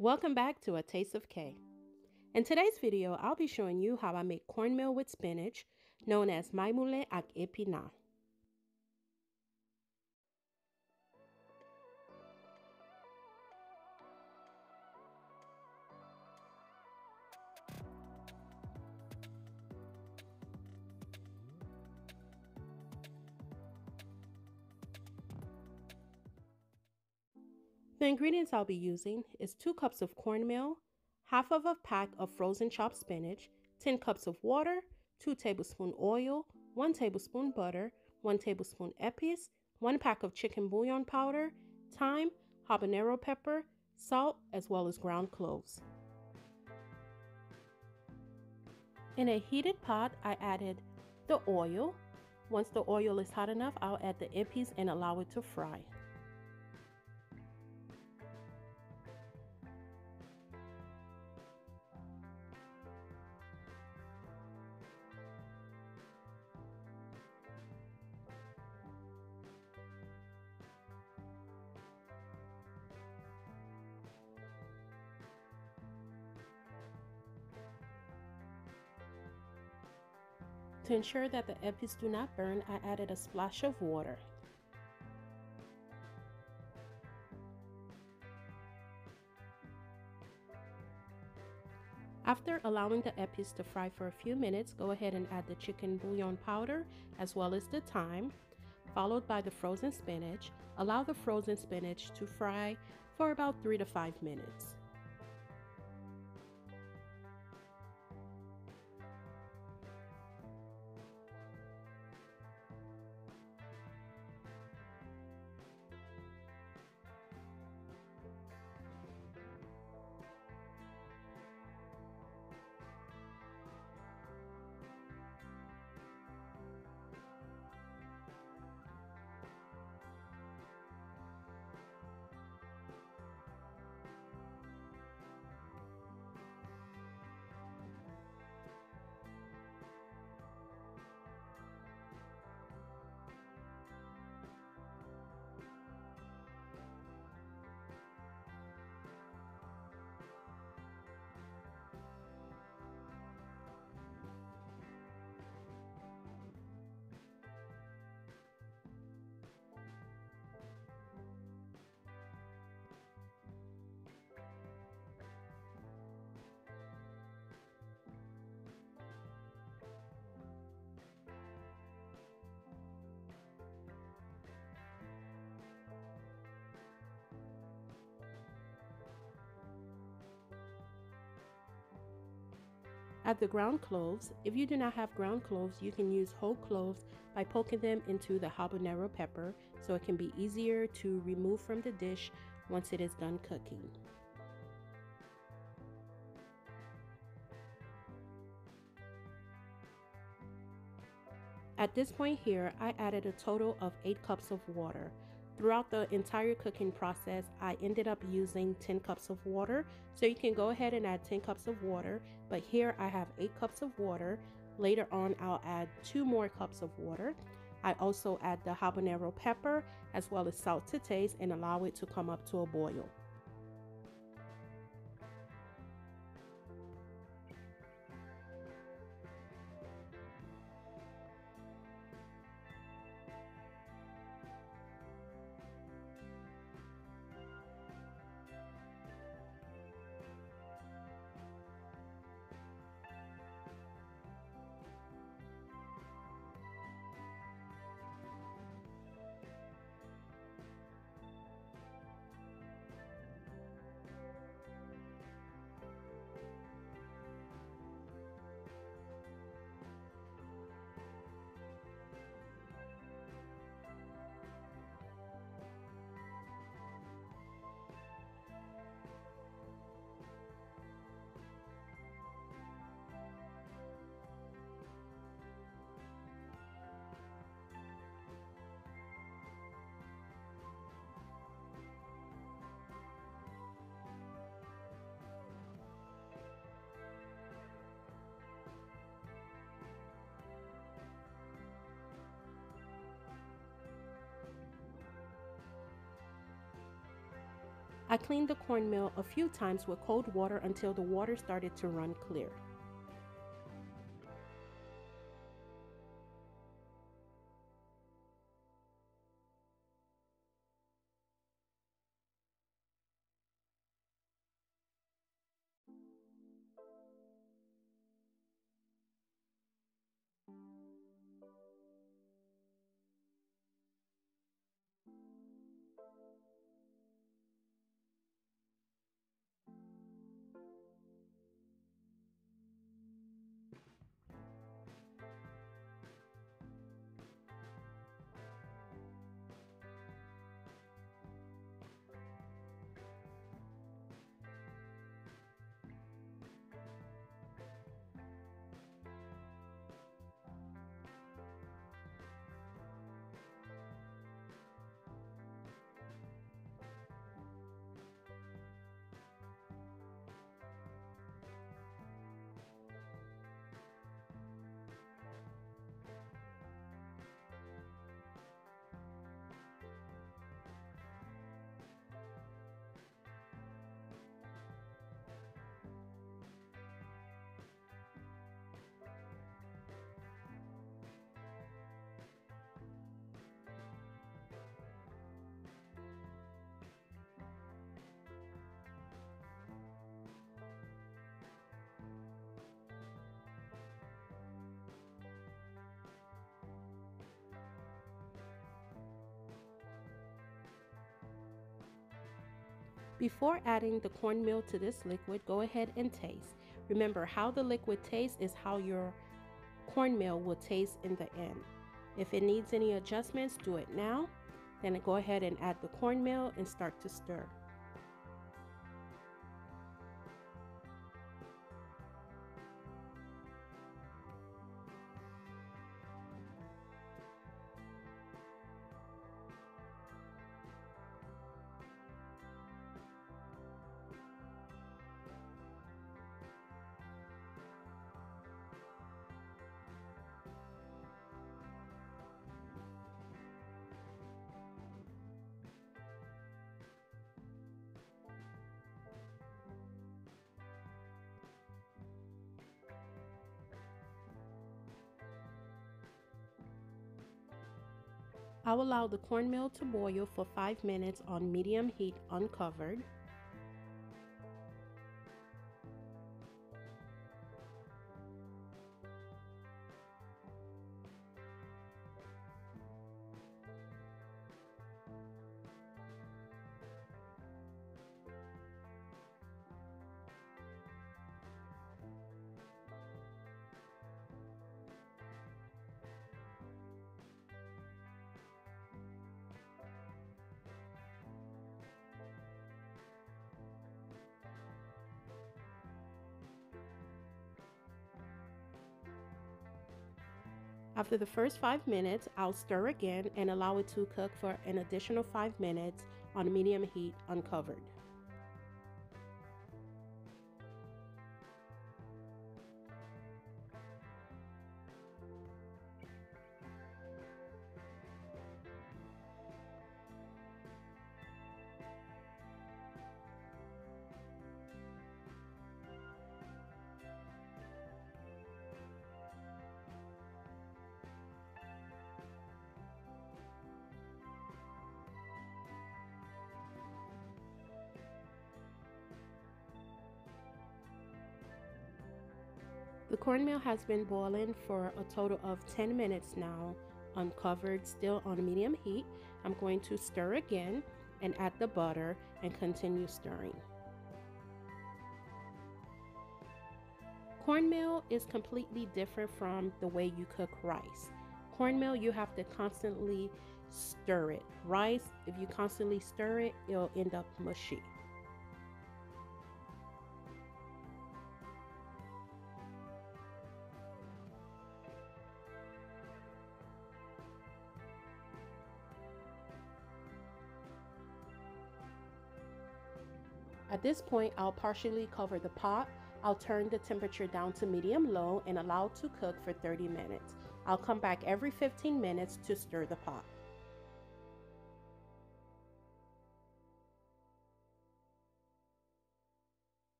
Welcome back to A Taste of K. In today's video, I'll be showing you how I make cornmeal with spinach, known as Mais Moulin Epina. The ingredients I'll be using is 2 cups of cornmeal, half of a pack of frozen chopped spinach, 10 cups of water, 2 tablespoons oil, 1 tablespoon butter, 1 tablespoon épice, 1 pack of chicken bouillon powder, thyme, habanero pepper, salt, as well as ground cloves. In a heated pot, I added the oil. Once the oil is hot enough, I'll add the épice and allow it to fry. To ensure that the épices do not burn, I added a splash of water. After allowing the épices to fry for a few minutes, go ahead and add the chicken bouillon powder as well as the thyme, followed by the frozen spinach. Allow the frozen spinach to fry for about 3 to 5 minutes. Add the ground cloves. If you do not have ground cloves, you can use whole cloves by poking them into the habanero pepper so it can be easier to remove from the dish once it is done cooking. At this point here, I added a total of 8 cups of water. Throughout the entire cooking process, I ended up using 10 cups of water. So you can go ahead and add 10 cups of water, but here I have 8 cups of water. Later on, I'll add 2 more cups of water. I also add the habanero pepper as well as salt to taste and allow it to come up to a boil. I cleaned the cornmeal a few times with cold water until the water started to run clear. Before adding the cornmeal to this liquid, go ahead and taste. Remember, how the liquid tastes is how your cornmeal will taste in the end. If it needs any adjustments, do it now. Then go ahead and add the cornmeal and start to stir. I'll allow the cornmeal to boil for 5 minutes on medium heat uncovered. After the first 5 minutes, I'll stir again and allow it to cook for an additional 5 minutes on medium heat uncovered. The cornmeal has been boiling for a total of 10 minutes now, uncovered, still on medium heat. I'm going to stir again and add the butter and continue stirring. Cornmeal is completely different from the way you cook rice. Cornmeal, you have to constantly stir it. Rice, if you constantly stir it, it'll end up mushy. At this point, I'll partially cover the pot. I'll turn the temperature down to medium-low and allow it to cook for 30 minutes. I'll come back every 15 minutes to stir the pot.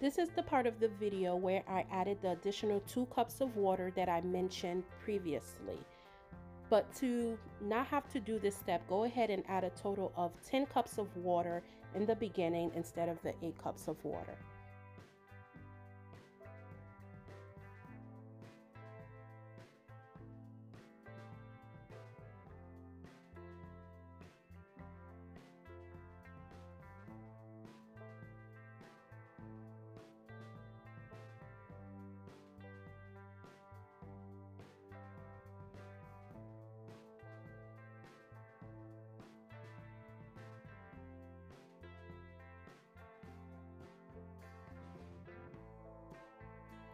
This is the part of the video where I added the additional 2 cups of water that I mentioned previously. But to not have to do this step, go ahead and add a total of 10 cups of water in the beginning instead of the 8 cups of water.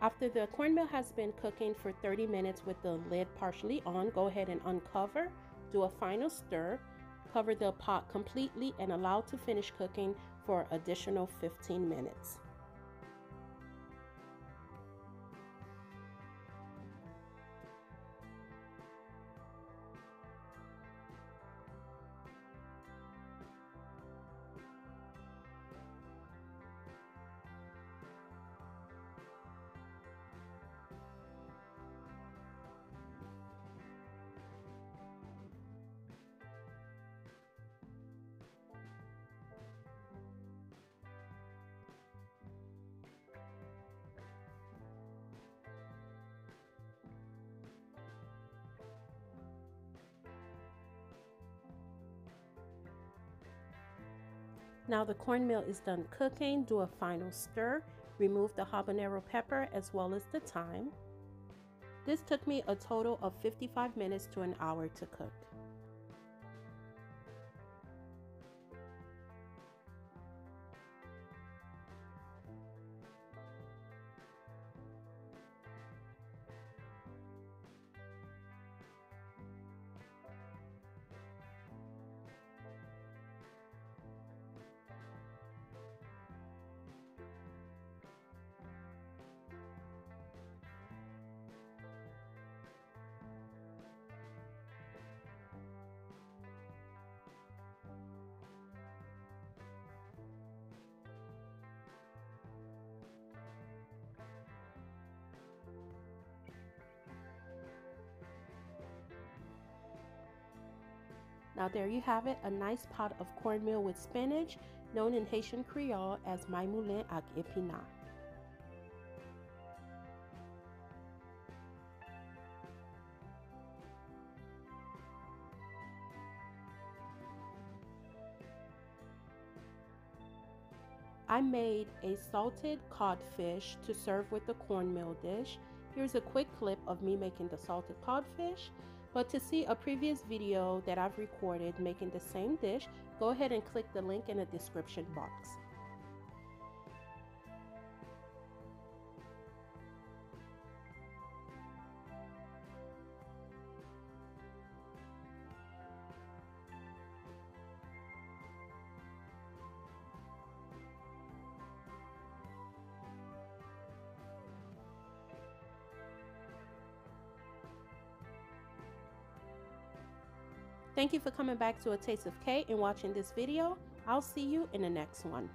After the cornmeal has been cooking for 30 minutes with the lid partially on, go ahead and uncover, do a final stir, cover the pot completely and allow to finish cooking for additional 15 minutes. Now the cornmeal is done cooking, do a final stir, remove the habanero pepper as well as the thyme. This took me a total of 55 minutes to an hour to cook. Now there you have it, a nice pot of cornmeal with spinach, known in Haitian Creole as Mais Moulin Epina. I made a salted codfish to serve with the cornmeal dish. Here's a quick clip of me making the salted codfish. But to see a previous video that I've recorded making the same dish, go ahead and click the link in the description box. Thank you for coming back to A Taste of K and watching this video. I'll see you in the next one.